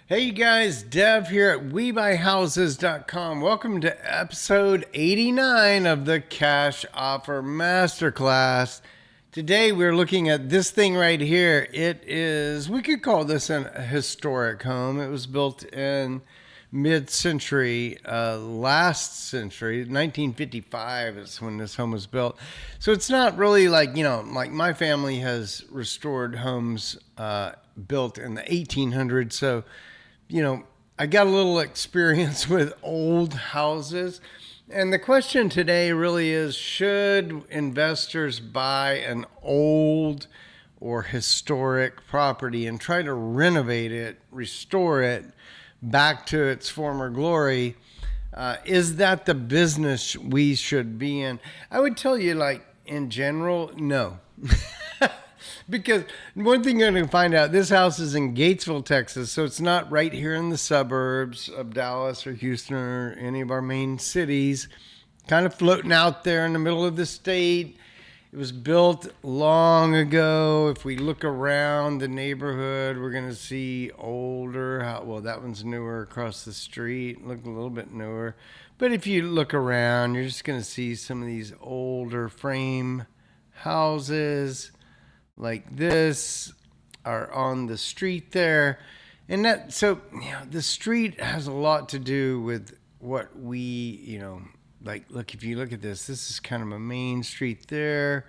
Hey you guys, Dev here at WeBuyHouses.com. Welcome to episode 89 of the Cash Offer Masterclass. Today we're looking at this thing right here. It is, we could call this a historic home. It was built in mid-century, last century, 1955 is when this home was built. So it's not really like, like my family has restored homes built in the 1800s. So I got a little experience with old houses. And the question today really is, should investors buy an old or historic property and try to renovate it, restore it back to its former glory? Is that the business we should be in? I would tell you, in general, no. Because one thing you're going to find out, this house is in Gatesville, Texas, so it's not right here in the suburbs of Dallas or Houston or any of our main cities. Kind of floating out there in the middle of the state. It was built long ago. If we look around the neighborhood, we're going to see older. Well, that one's newer across the street. Look a little bit newer. But if you look around, you're just going to see some of these older frame houses like this are on the street there. And the street has a lot to do with what we, look, if you look at this is kind of a main street there.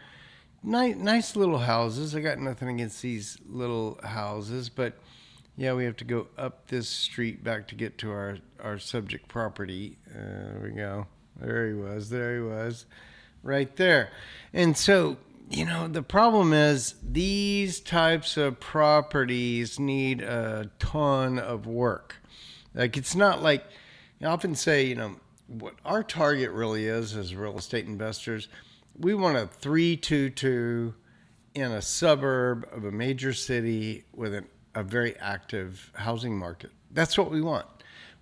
Nice little houses. I got nothing against these little houses, but yeah, we have to go up this street back to get to our subject property. There we go. There he was, right there. And so, the problem is these types of properties need a ton of work. Like, it's not like, I often say, what our target really is as real estate investors, we want a 322 in a suburb of a major city with a very active housing market. That's what we want.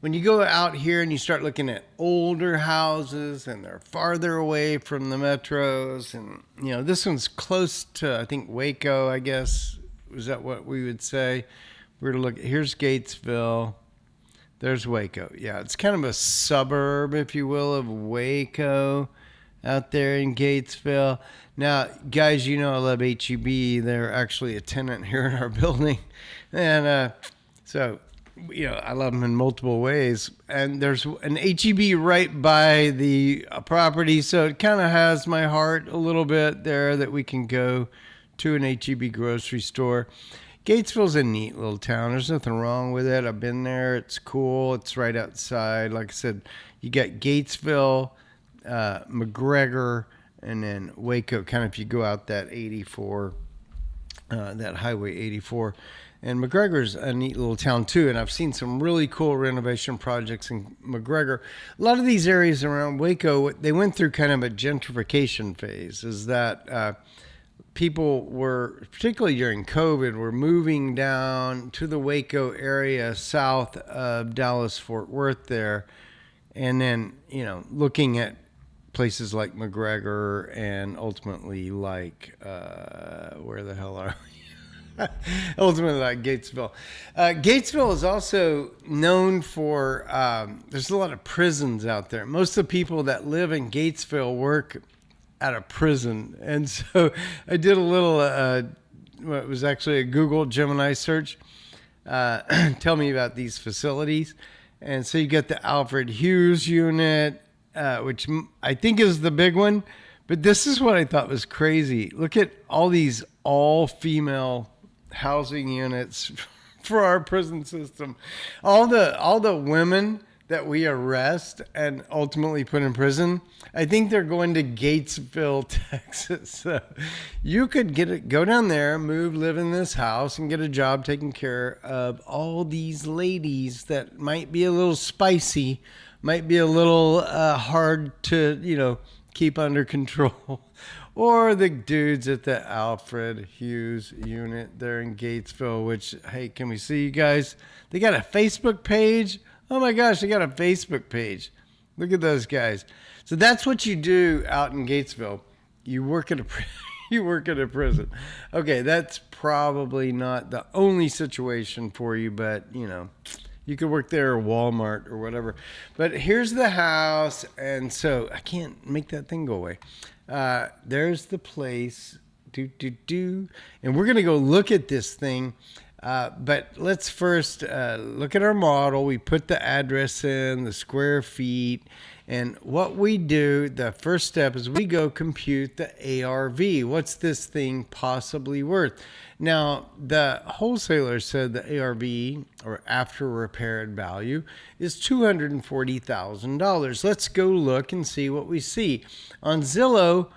When you go out here and you start looking at older houses and they're farther away from the metros, and this one's close to, I think, Waco, I guess. Is that what we would say? We're to look, here's Gatesville. There's Waco. Yeah, it's kind of a suburb, if you will, of Waco out there in Gatesville. Now, guys, I love HEB. They're actually a tenant here in our building. And I love them in multiple ways. And there's an HEB right by the property, so it kind of has my heart a little bit there that we can go to an HEB grocery store. Gatesville's a neat little town. There's nothing wrong with it. I've been there. It's cool. It's right outside. Like I said, you got Gatesville, McGregor, and then Waco, kind of if you go out that 84, that Highway 84. And McGregor's a neat little town too, and I've seen some really cool renovation projects in McGregor. A lot of these areas around Waco, they went through kind of a gentrification phase, is that people were, particularly during COVID, were moving down to the Waco area south of Dallas-Fort Worth there, and then, looking at places like McGregor and ultimately like, where the hell are we? Ultimately, like Gatesville. Gatesville is also known for, there's a lot of prisons out there. Most of the people that live in Gatesville work at a prison. And so I did a little, it was actually a Google Gemini search. Tell me about these facilities. And so you get the Alfred Hughes unit, which I think is the big one. But this is what I thought was crazy. Look at all these all-female housing units for our prison system. All the women that we arrest and ultimately put in prison, I think they're going to Gatesville, Texas. So you could go down there, live in this house, and get a job taking care of all these ladies that might be a little spicy, might be a little hard to, keep under control. Or the dudes at the Alfred Hughes unit there in Gatesville, which, hey, can we see you guys? They got a Facebook page. Oh my gosh, they got a Facebook page. Look at those guys. So that's what you do out in Gatesville. You work at a prison. Okay, that's probably not the only situation for you, but You could work there or Walmart or whatever. But here's the house. And so I can't make that thing go away. There's the place. And we're going to go look at this thing. But let's first look at our model. We put the address in, the square feet. And what we do, the first step is we go compute the ARV. What's this thing possibly worth? Now, the wholesaler said the ARV, or after repaired value, is $240,000. Let's go look and see what we see. On Zillow,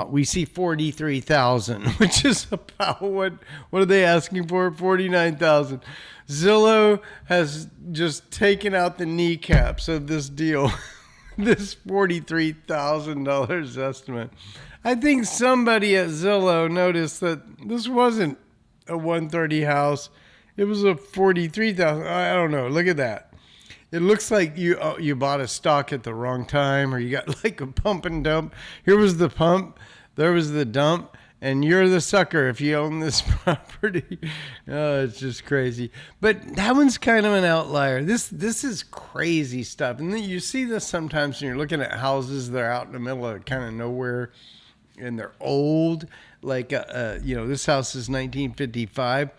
we see $43,000, which is about what are they asking for? $49,000. Zillow has just taken out the kneecaps of this deal, this $43,000 estimate. I think somebody at Zillow noticed that this wasn't a 130 house. It was a 43,000. I don't know. Look at that. It looks like you bought a stock at the wrong time, or you got like a pump and dump. Here was the pump. There was the dump. And you're the sucker if you own this property. Oh, it's just crazy. But that one's kind of an outlier. This is crazy stuff. And then you see this sometimes when you're looking at houses that are out in the middle of kind of nowhere, and they're old. Like, this house is 1955.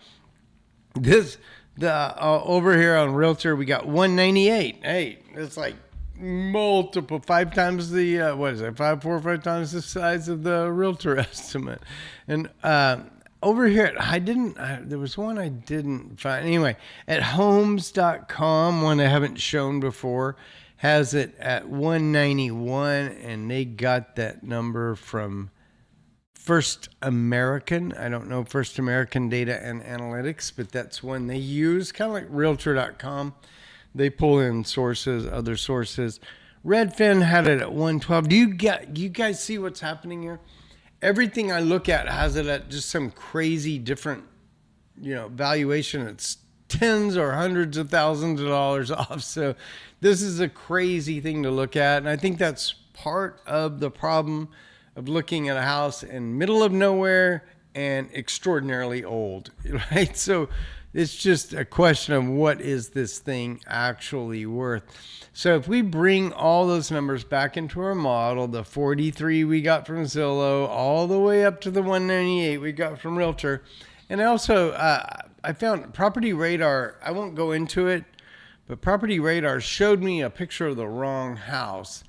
Over here on Realtor, we got 198. Hey, it's like multiple, 5 times the, 4 or 5 times the size of the Realtor estimate. And over here, there was one I didn't find. Anyway, at homes.com, one I haven't shown before, has it at 191, and they got that number from First American. I don't know First American Data and Analytics, but that's one they use, kind of like Realtor.com. They pull in sources, other sources. Redfin had it at 112. Do you guys see what's happening here? Everything I look at has it at just some crazy different, valuation. It's tens or hundreds of thousands of dollars off. So this is a crazy thing to look at. And I think that's part of the problem of looking at a house in middle of nowhere and extraordinarily old, right? So it's just a question of what is this thing actually worth. So if we bring all those numbers back into our model, the 43 we got from Zillow, all the way up to the 198 we got from Realtor. And also, I found Property Radar. I won't go into it, but Property Radar showed me a picture of the wrong house,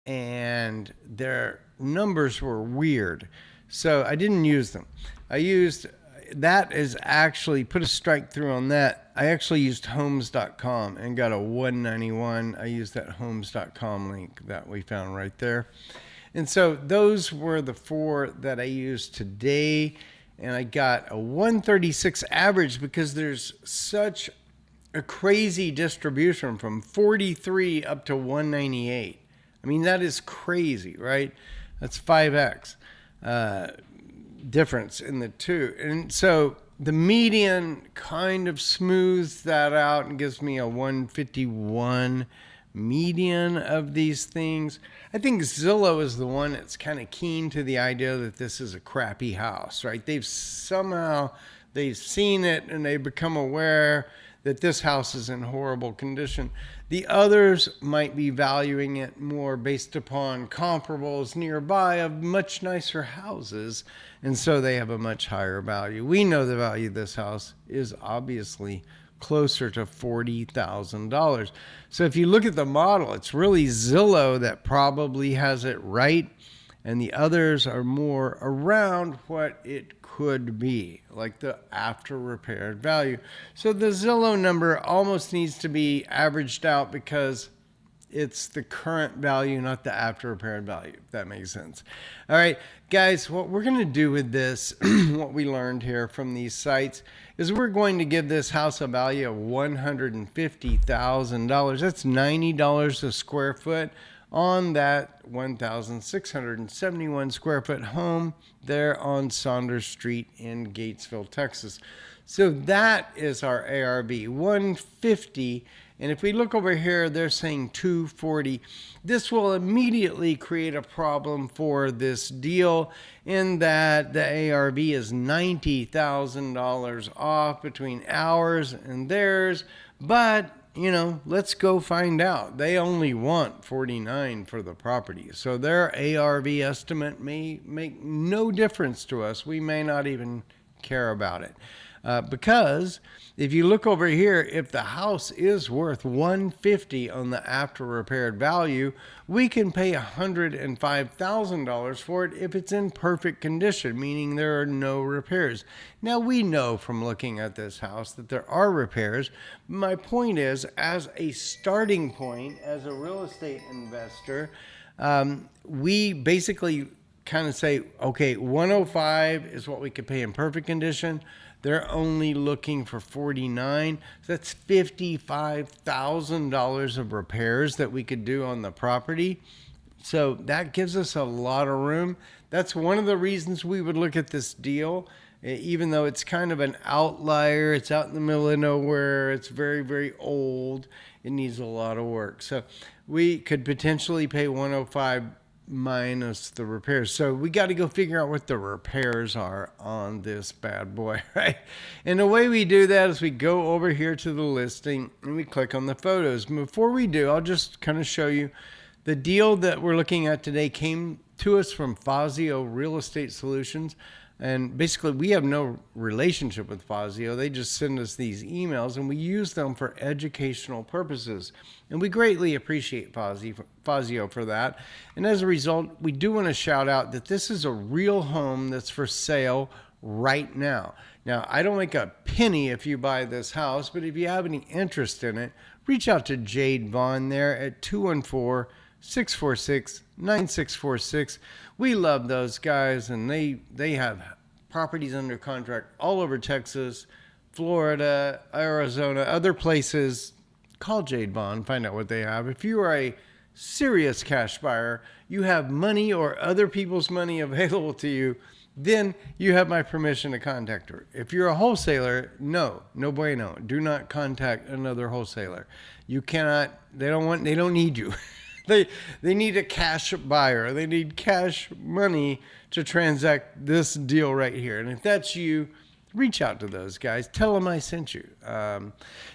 and their numbers were weird. So I didn't use them. That is actually, put a strike through on that. I actually used homes.com and got a 191. I used that homes.com link that we found right there. And so those were the 4 that I used today. And I got a 136 average because there's such a crazy distribution from 43 up to 198. I mean, that is crazy, right? That's 5x. Difference in the two. And so the median kind of smooths that out and gives me a 151 median of these things. I think Zillow is the one that's kind of keen to the idea that this is a crappy house, right? They've seen it and they've become aware that this house is in horrible condition. The others might be valuing it more based upon comparables nearby of much nicer houses, and so they have a much higher value. We know the value of this house is obviously closer to $40,000. So if you look at the model, it's really Zillow that probably has it right, and the others are more around what it could be, like the after repaired value. So the Zillow number almost needs to be averaged out because it's the current value, not the after repaired value, if that makes sense. All right, guys, what we're going to do with this, what we learned here from these sites, is we're going to give this house a value of $150,000. That's $90 a square foot on that 1,671 square foot home there on Saunders Street in Gatesville, Texas. So that is our ARV, 150. And if we look over here, they're saying 240. This will immediately create a problem for this deal in that the ARV is $90,000 off between ours and theirs. But let's go find out. They only want 49 for the property. So their ARV estimate may make no difference to us. We may not even care about it. Because if you look over here, if the house is worth $150 on the after repaired value, we can pay $105,000 for it if it's in perfect condition, meaning there are no repairs. Now, we know from looking at this house that there are repairs. My point is, as a starting point, as a real estate investor, we basically kind of say, okay, 105 is what we could pay in perfect condition. They're only looking for 49. So that's $55,000 of repairs that we could do on the property. So that gives us a lot of room. That's one of the reasons we would look at this deal, even though it's kind of an outlier. It's out in the middle of nowhere. It's very, very old. It needs a lot of work. So we could potentially pay 105 minus the repairs. So we got to go figure out what the repairs are on this bad boy, right? And the way we do that is we go over here to the listing and we click on the photos. Before we do, I'll just kind of show you the deal that we're looking at today came to us from Fazio Real Estate Solutions. And basically, we have no relationship with Fazio. They just send us these emails, and we use them for educational purposes. And we greatly appreciate Fazio for that. And as a result, we do want to shout out that this is a real home that's for sale right now. Now, I don't make a penny if you buy this house, but if you have any interest in it, reach out to Jade Vaughn there at 214-646-9646. We love those guys, and they have properties under contract all over Texas, Florida, Arizona, other places. Call Jade Vaughn, find out what they have. If you are a serious cash buyer, you have money or other people's money available to you, then you have my permission to contact her. If you're a wholesaler, no bueno. Do not contact another wholesaler. You cannot, they don't need you. They need a cash buyer. They need cash money to transact this deal right here. And if that's you, reach out to those guys. Tell them I sent you.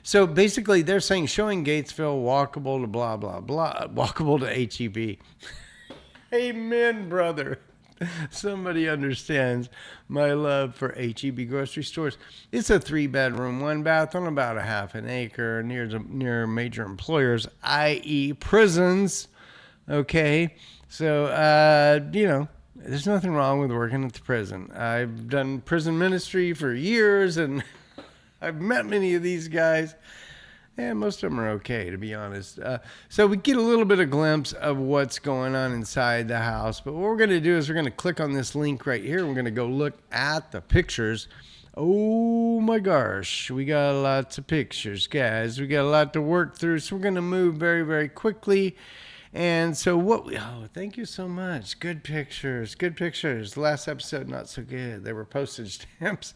So basically, they're saying showing Gatesville, walkable to blah, blah, blah, walkable to HEB. Amen, brother. Somebody understands my love for HEB grocery stores. It's a 3-bedroom, 1-bath on about a half an acre near major employers, i.e. prisons. Okay. So, there's nothing wrong with working at the prison. I've done prison ministry for years, and I've met many of these guys. And most of them are okay, to be honest. So we get a little bit of glimpse of what's going on inside the house. But what we're going to do is we're going to click on this link right here. We're going to go look at the pictures. Oh my gosh, we got lots of pictures, guys. We got a lot to work through. So we're going to move very, very quickly. And so thank you so much. Good pictures, good pictures. Last episode, not so good. They were postage stamps.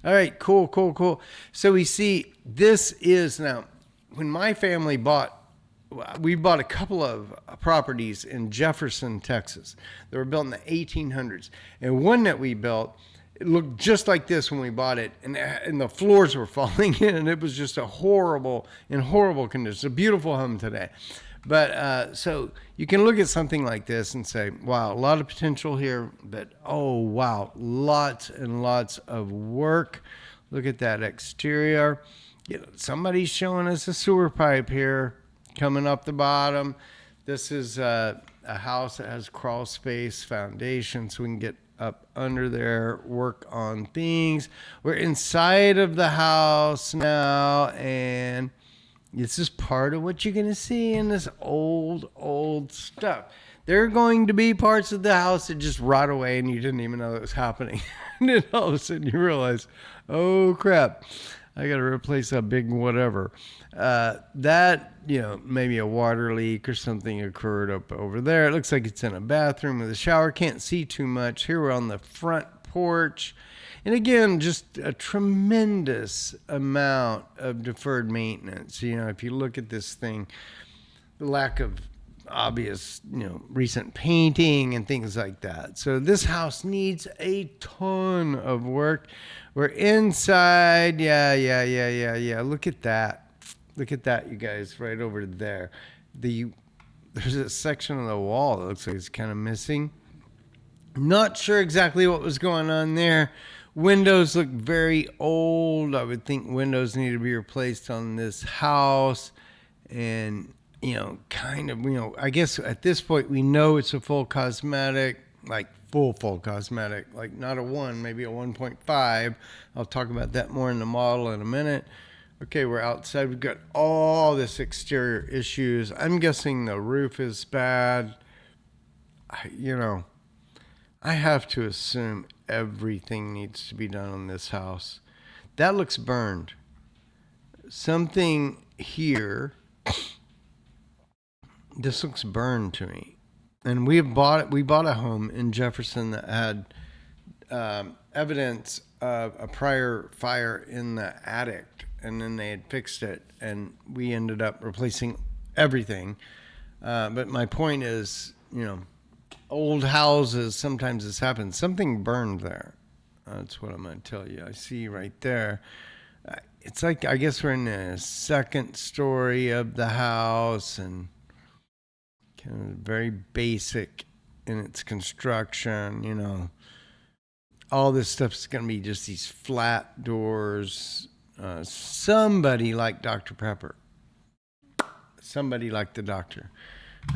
All right, cool. So we see this is now, when my family we bought a couple of properties in Jefferson, Texas. They were built in the 1800s. And one that we built, it looked just like this when we bought it. And the floors were falling in, and it was just in horrible condition. It's a beautiful home today. But so you can look at something like this and say, wow, a lot of potential here, but oh, wow, lots and lots of work. Look at that exterior. Somebody's showing us a sewer pipe here coming up the bottom. This is a house that has crawl space foundation, so we can get up under there, work on things. We're inside of the house now, and this is part of what you're going to see in this old stuff. There are going to be parts of the house that just rot away and you didn't even know it was happening. And then all of a sudden you realize, oh crap, I got to replace a big whatever. Maybe a water leak or something occurred up over there. It looks like it's in a bathroom with a shower. Can't see too much. Here we're on the front porch. And again, just a tremendous amount of deferred maintenance. If you look at this thing, the lack of obvious, recent painting and things like that. So this house needs a ton of work. We're inside. Yeah. Look at that. Look at that, you guys, right over there. There's a section of the wall that looks like it's kind of missing. Not sure exactly what was going on there. Windows look very old. I would think windows need to be replaced on this house. And, I guess at this point we know it's a full cosmetic, like full cosmetic, like not a 1, maybe a 1.5. I'll talk about that more in the model in a minute. Okay, we're outside. We've got all this exterior issues. I'm guessing the roof is bad. I have to assume everything needs to be done on this house. That looks burned. Something here. This looks burned to me. And we bought a home in Jefferson that had evidence of a prior fire in the attic, and then they had fixed it, and we ended up replacing everything. But my point is, old houses, sometimes this happens. Something burned there. That's what I'm going to tell you. I see right there. It's like, I guess we're in the second story of the house, and kind of very basic in its construction. All this stuff is going to be just these flat doors. Somebody like Dr. Pepper. Somebody liked the doctor.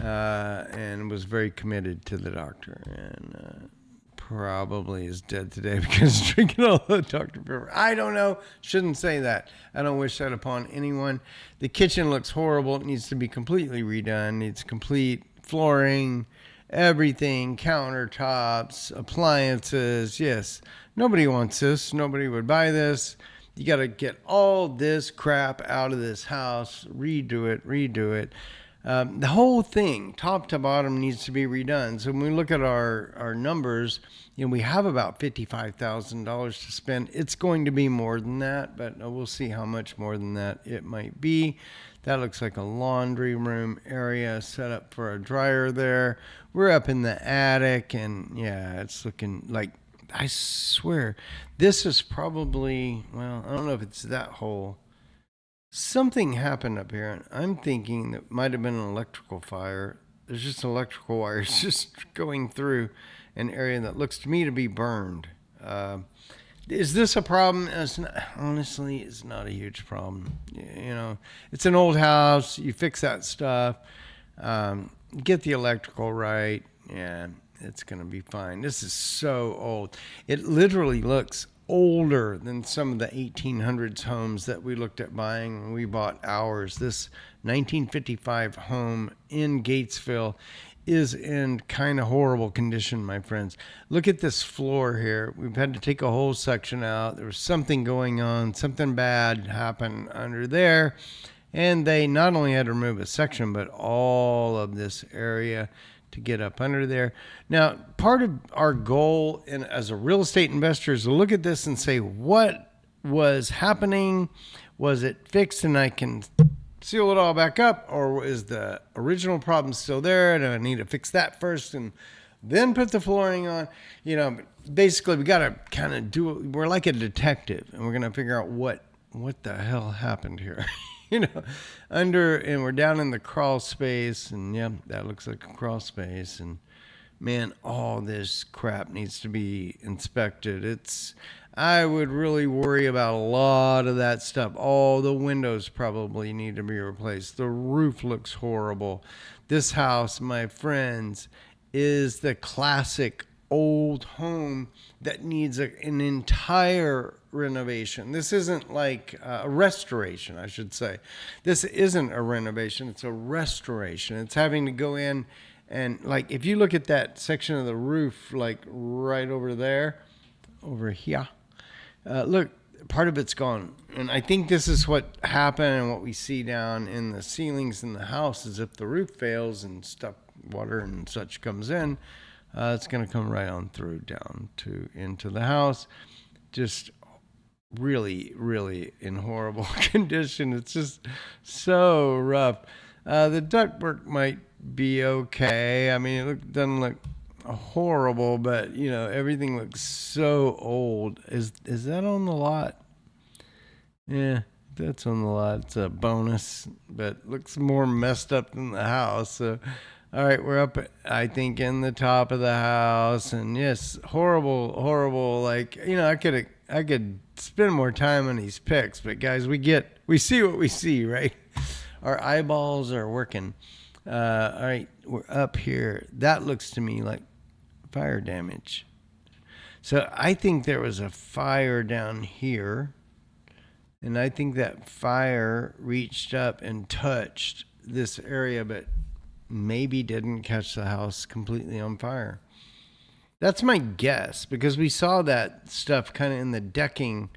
And was very committed to the doctor, and probably is dead today because he's drinking all the Dr. Pepper. I don't know. Shouldn't say that. I don't wish that upon anyone. The kitchen looks horrible. It needs to be completely redone. Needs complete flooring, everything, countertops, appliances. Yes, nobody wants this. Nobody would buy this. You got to get all this crap out of this house, redo it. The whole thing, top to bottom, needs to be redone. So when we look at our numbers, we have about $55,000 to spend. It's going to be more than that, but we'll see how much more than that it might be. That looks like a laundry room area set up for a dryer there. We're up in the attic, and yeah, it's looking like, I swear, this is probably, well, I don't know if it's that whole. Something happened up here, and I'm thinking that might have been an electrical fire. There's just electrical wires just going through an area that looks to me to be burned. Is this a problem? Honestly, it's not a huge problem. It's an old house. You fix that stuff. Get the electrical right. Yeah, it's going to be fine. This is so old. It literally looks older than some of the 1800s homes that we looked at buying when we bought ours. This 1955 home in Gatesville is in kind of horrible condition, my friends. Look at this floor here. We've had to take a whole section out. There was something going on. Something bad happened under there. And they not only had to remove a section, but all of this area to get up under there. Now, part of our goal as a real estate investor is to look at this and say, what was happening? Was it fixed and I can seal it all back up? Or is the original problem still there and I need to fix that first and then put the flooring on? Basically, we got to kind of do it. We're like a detective, and we're going to figure out what the hell happened here. And we're down in the crawl space, and yeah, that looks like a crawl space, and man, all this crap needs to be inspected. I would really worry about a lot of that stuff. All the windows probably need to be replaced. The roof looks horrible. This house, my friends, is the classic old home that needs an entire renovation. This isn't like a restoration, I should say. This isn't a renovation, it's a restoration. It's having to go in and, like, if you look at that section of the roof, like right over there, over here, look, part of it's gone. And I think this is what happened, and what we see down in the ceilings in the house is if the roof fails and stuff, water and such comes in, it's going to come right on through down into the house. just really, really in horrible condition. It's just so rough. The ductwork might be okay. I mean, doesn't look horrible, but everything looks so old. Is that on the lot? Yeah, that's on the lot. It's a bonus, but looks more messed up than the house. So, all right, we're up, I think, in the top of the house, and yes, horrible, horrible. Like, I could spend more time on these pics, but guys, we see what we see, right? Our eyeballs are working. All right, we're up here. That looks to me like fire damage. So I think there was a fire down here. And I think that fire reached up and touched this area, but maybe didn't catch the house completely on fire. That's my guess, because we saw that stuff kind of in the decking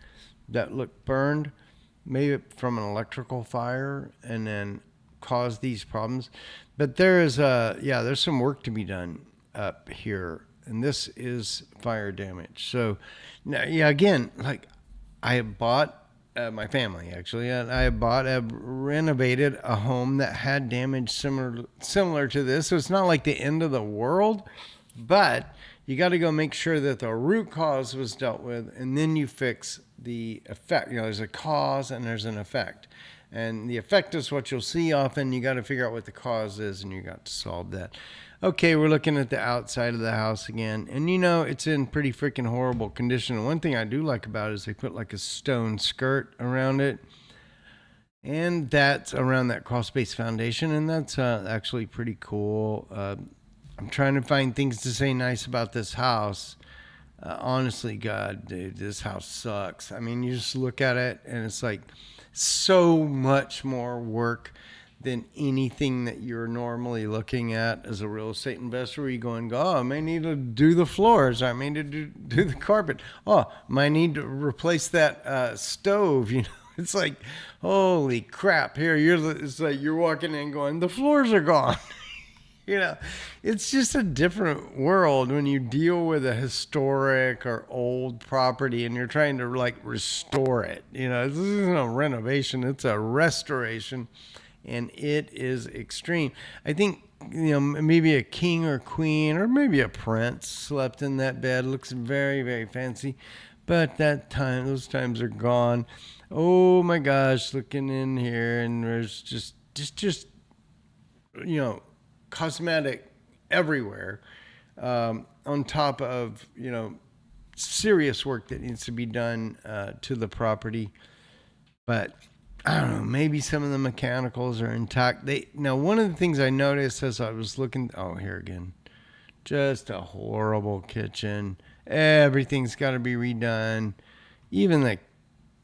that looked burned, maybe from an electrical fire, and then caused these problems. But there's some work to be done up here, and this is fire damage. So, now, again, like I bought. My family actually, and I renovated a home that had damage similar to this. So it's not like the end of the world, but you got to go make sure that the root cause was dealt with, and then you fix the effect. There's a cause and there's an effect, and the effect is what you'll see often. You got to figure out what the cause is, and you got to solve that. Okay, we're looking at the outside of the house again. And it's in pretty freaking horrible condition. And one thing I do like about it is they put like a stone skirt around it. And that's around that crawl space foundation. And that's actually pretty cool. I'm trying to find things to say nice about this house. Honestly, God, dude, this house sucks. I mean, you just look at it and it's like so much more work than anything that you're normally looking at as a real estate investor, where you go, I may need to do the floors. I may need to do the carpet. Oh, I might need to replace that stove. It's like, holy crap. Here, it's like you're walking in going, the floors are gone. It's just a different world when you deal with a historic or old property and you're trying to like restore it. This isn't a renovation, it's a restoration. And it is extreme. I think, maybe a king or queen or maybe a prince slept in that bed. Looks very, very fancy. But those times are gone. Oh my gosh, looking in here and there's just cosmetic everywhere. On top of, serious work that needs to be done to the property. But I don't know, maybe some of the mechanicals are intact. One of the things I noticed as I was looking, here again, just a horrible kitchen. Everything's got to be redone. Even the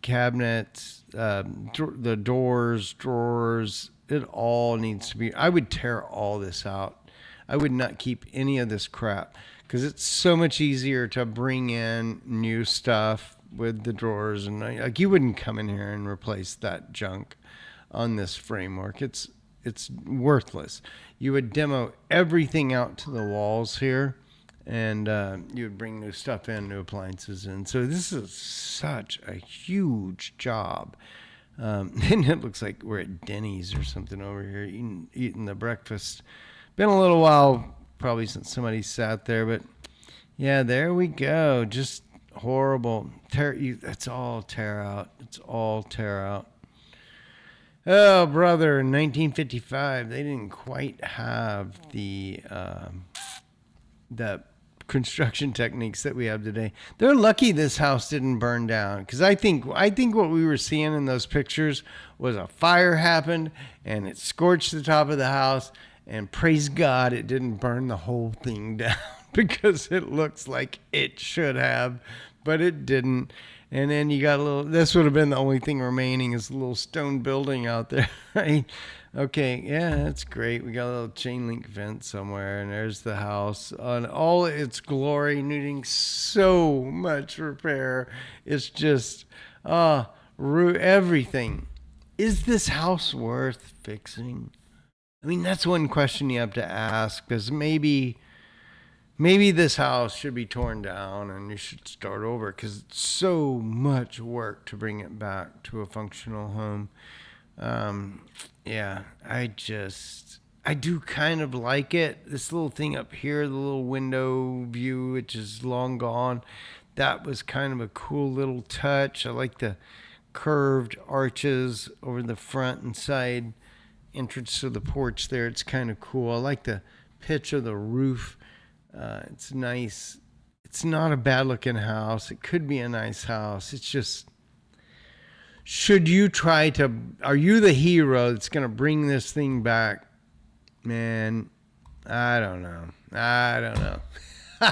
cabinets, the doors, drawers, it all needs to be. I would tear all this out. I would not keep any of this crap, because it's so much easier to bring in new stuff with the drawers, and like you wouldn't come in here and replace that junk on this framework. It's worthless. You would demo everything out to the walls here, and you would bring new stuff in, new appliances in. So this is such a huge job. And it looks like we're at Denny's or something over here eating the breakfast. Been a little while probably since somebody sat there, but yeah, there we go. Just horrible. It's all tear out. It's all tear out. Oh, brother, in 1955, they didn't quite have the construction techniques that we have today. They're lucky this house didn't burn down, because I think what we were seeing in those pictures was a fire happened and it scorched the top of the house, and praise God it didn't burn the whole thing down. Because it looks like it should have, but it didn't. And then you got this would have been the only thing remaining, is a little stone building out there, right? Okay, yeah, that's great. We got a little chain link fence somewhere, and there's the house on all its glory, needing so much repair. It's just, everything. Is this house worth fixing? I mean, that's one question you have to ask, because maybe maybe this house should be torn down and you should start over because it's so much work to bring it back to a functional home. Yeah, I do kind of like it. This little thing up here, the little window view, which is long gone, that was kind of a cool little touch. I like the curved arches over the front and side entrance to the porch there. It's kind of cool. I like the pitch of the roof. It's nice. It's not a bad looking house. It could be a nice house. It's just, should you try to, are you the hero that's going to bring this thing back? Man, I don't know. All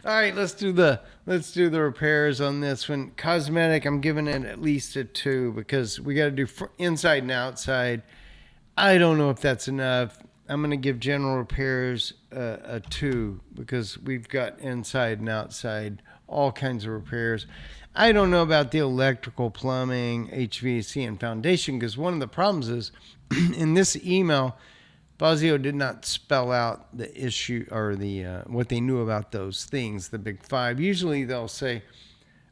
right, let's do the repairs on this one. Cosmetic, I'm giving it at least a 2 because we got to do inside and outside. I don't know if that's enough. I'm going to give general repairs a 2 because we've got inside and outside, all kinds of repairs. I don't know about the electrical, plumbing, HVAC, and foundation because one of the problems is in this email, Fazio did not spell out the issue or the what they knew about those things, the big 5. Usually they'll say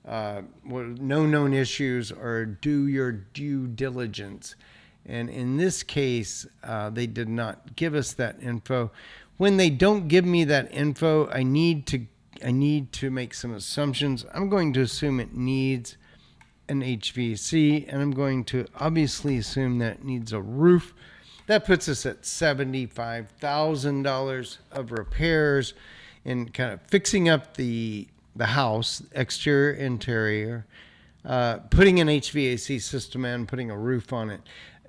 no known issues or do your due diligence. And in this case, they did not give us that info. When they don't give me that info, I need to make some assumptions. I'm going to assume it needs an HVAC, and I'm going to obviously assume that it needs a roof. That puts us at $75,000 of repairs and kind of fixing up the house, exterior, interior, putting an HVAC system in, putting a roof on it.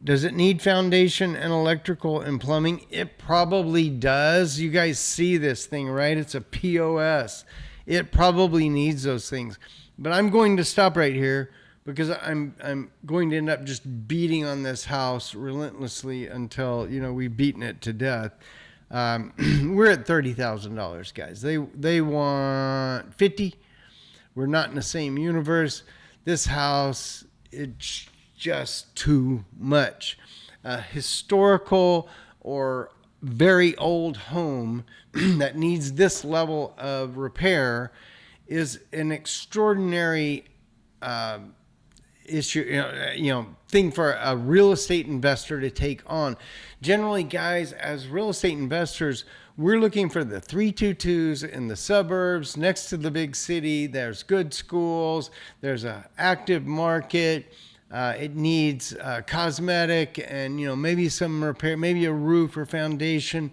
Does it need foundation and electrical and plumbing? It probably does. You guys see this thing, right? It's a POS. It probably needs those things. But I'm going to stop right here because I'm going to end up just beating on this house relentlessly until, we've beaten it to death. We're at $30,000, guys. They want 50. We're not in the same universe. This house, it's just too much. Historical or very old home that needs this level of repair is an extraordinary issue, thing for a real estate investor to take on. Generally, guys, as real estate investors, we're looking for the 322s in the suburbs next to the big city. There's good schools. There's an active market. It needs cosmetic and, maybe some repair, maybe a roof or foundation,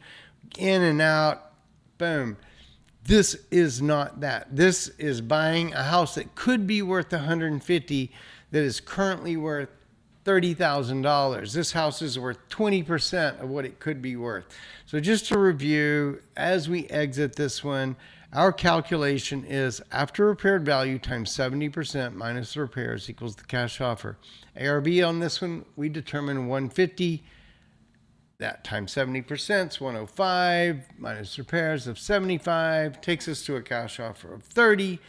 in and out. Boom. This is not that. This is buying a house that could be worth $150,000 that is currently worth $30,000. This house is worth 20% of what it could be worth. So just to review, as we exit this one, our calculation is after repaired value times 70% minus the repairs equals the cash offer. ARV on this one, we determine 150. That times 70% is 105 minus repairs of 75 takes us to a cash offer of 30.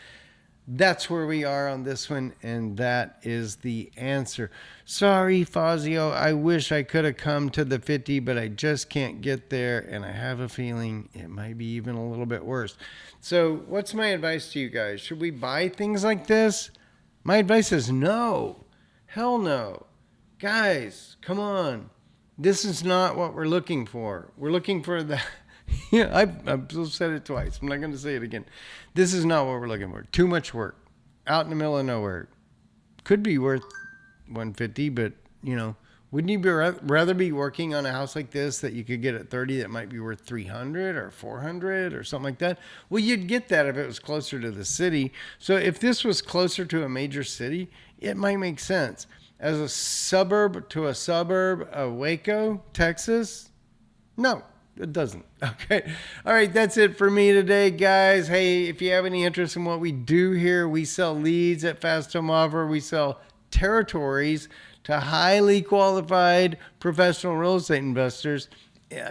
That's where we are on this one, and that is the answer. Sorry, Fazio, I wish I could have come to the 50, but I just can't get there, and I have a feeling it might be even a little bit worse. So what's my advice to you guys? Should we buy things like this? My advice is no. Hell no. Guys, come on. This is not what we're looking for. We're looking for the... I've said it twice. I'm not going to say it again. This is not what we're looking for. Too much work. Out in the middle of nowhere. Could be worth 150, but, wouldn't you rather be working on a house like this that you could get at 30 that might be worth 300 or 400 or something like that? Well, you'd get that if it was closer to the city. So if this was closer to a major city, it might make sense. As a suburb to a suburb of Waco, Texas, no. It doesn't. Okay. All right. That's it for me today, guys. Hey, if you have any interest in what we do here, we sell leads at Fast Home Offer. We sell territories to highly qualified professional real estate investors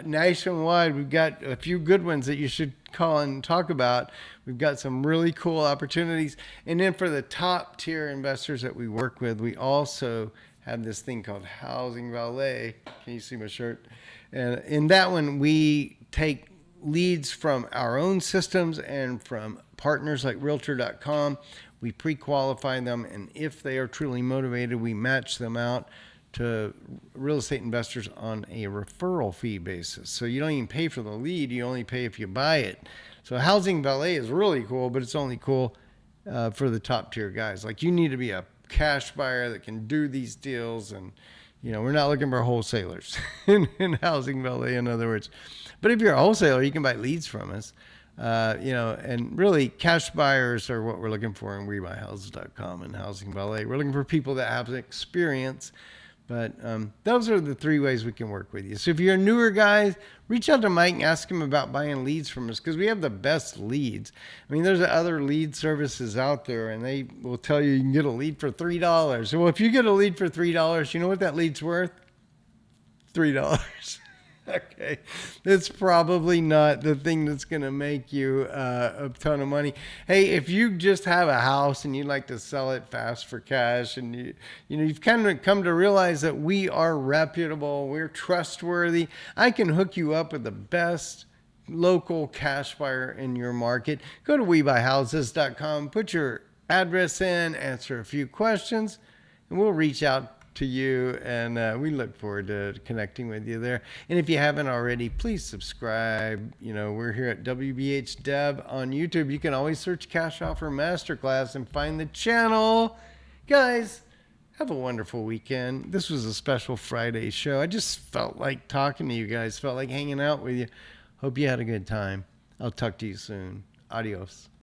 nationwide. We've got a few good ones that you should call and talk about. We've got some really cool opportunities. And then for the top tier investors that we work with, we also have this thing called Housing Valet. Can you see my shirt? And in that one, we take leads from our own systems and from partners like Realtor.com. We pre-qualify them, and if they are truly motivated, we match them out to real estate investors on a referral fee basis. So you don't even pay for the lead, you only pay if you buy it. So housing valet is really cool, but it's only cool for the top tier guys. Like, you need to be a cash buyer that can do these deals, and we're not looking for wholesalers in housing valet, in other words. But if you're a wholesaler, you can buy leads from us. And really cash buyers are what we're looking for in WeBuyHouses.com and Housing Valet. We're looking for people that have experience. But those are the 3 ways we can work with you. So if you're a newer guy, reach out to Mike and ask him about buying leads from us, because we have the best leads. I mean, there's other lead services out there, and they will tell you can get a lead for $3. Well, if you get a lead for $3, you know what that lead's worth? $3. Okay, it's probably not the thing that's going to make you a ton of money. Hey, if you just have a house and you'd like to sell it fast for cash, and you've kind of come to realize that we are reputable, we're trustworthy, I can hook you up with the best local cash buyer in your market. Go to WeBuyHouses.com, put your address in, answer a few questions, and we'll reach out to you, and we look forward to connecting with you there. And if you haven't already, please subscribe. We're here at WBH Dev on YouTube. You can always search Cash Offer Masterclass and find the channel. Guys, have a wonderful weekend. This was a special Friday show. I just felt like talking to you guys, felt like hanging out with you. Hope you had a good time. I'll talk to you soon. Adios.